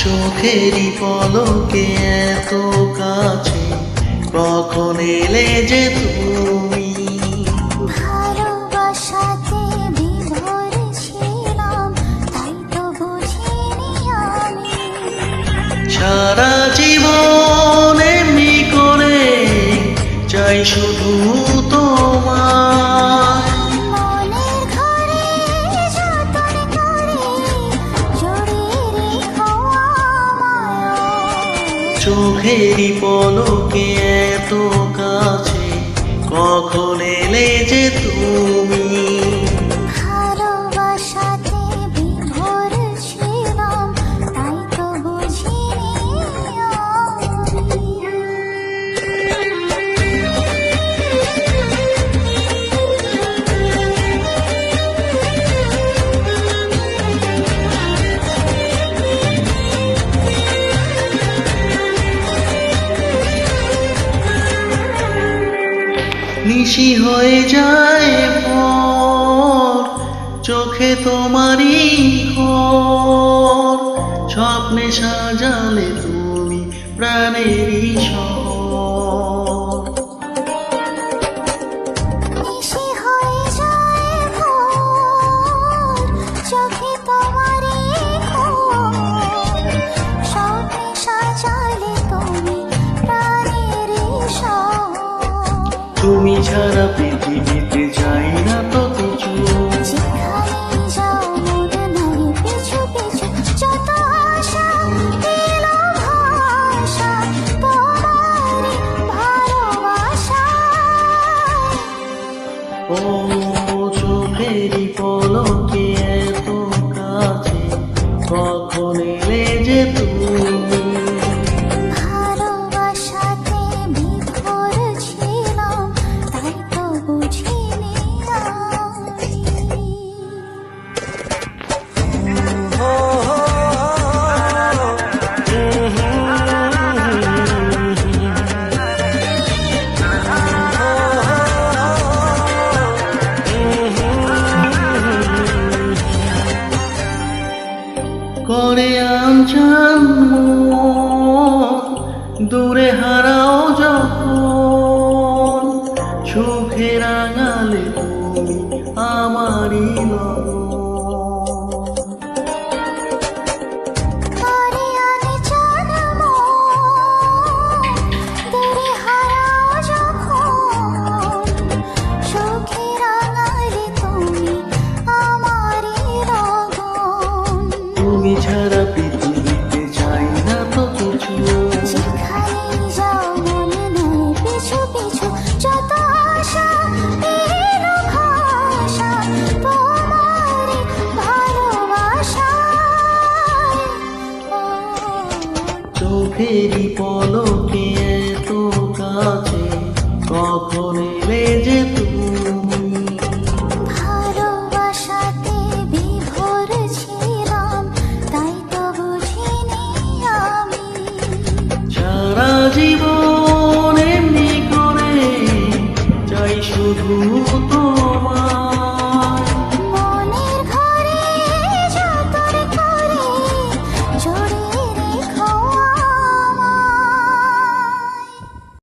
চোখেরই পলকে এত কাছে কখন এলে যে তুমি। ভালোবাসাতে বিভোর ছিলাম, তাই তো বুঝিনি আমি। সারা জীবন এমনি করে চাই শুধু তোমার। মনের ঘরে যতন করে জড়িয়ে রেখো আমায়। চোখেরই পলকে এত কাছে কখন এলে যে তুমি। ভালোবাসাতে বিভোর ছিলাম, তাই তো বুঝিনি আমি। নিশি হয়ে যায় ভোর, চোখে তোমারই ঘর। স্বপ্নে সাজালে তুমি প্রাণেরই শহর। নিশি হয়ে যায় ভোর, চোখে তোমারই ঘোর। স্বপ্নে সাজালে তুমি প্রাণেরই শহর। তুমি ছাড়া পৃথিবীতে চাই না তো কিছু। যেখানেই যাও মন নাই পিছু পিছু, যত আশা দিল ভাষা তোমারই ভালোবাসায়। ও চোখেরই পলকে এত কাছে কখন এলে যে তুমি। ভালোবাসাতে বিভোর ছিলাম, তাই তো বুঝিনি আমি। করে আনচান দূরে হারাও যখন, সুখে রাঙালে তুমি আমারই লগন। করে আনে জন্ম দূরে হারাও যখন, সুখে রাঙালে তুমি আমারই লগন। তুমি ছাড়া পৃথিবীতে চাই না তো কিছু। যেখানেই যাও মন নাই পিছু পিছু, যত আশা দিল ভাষা তোমারই ভালোবাসায়। চোখেরই পলকে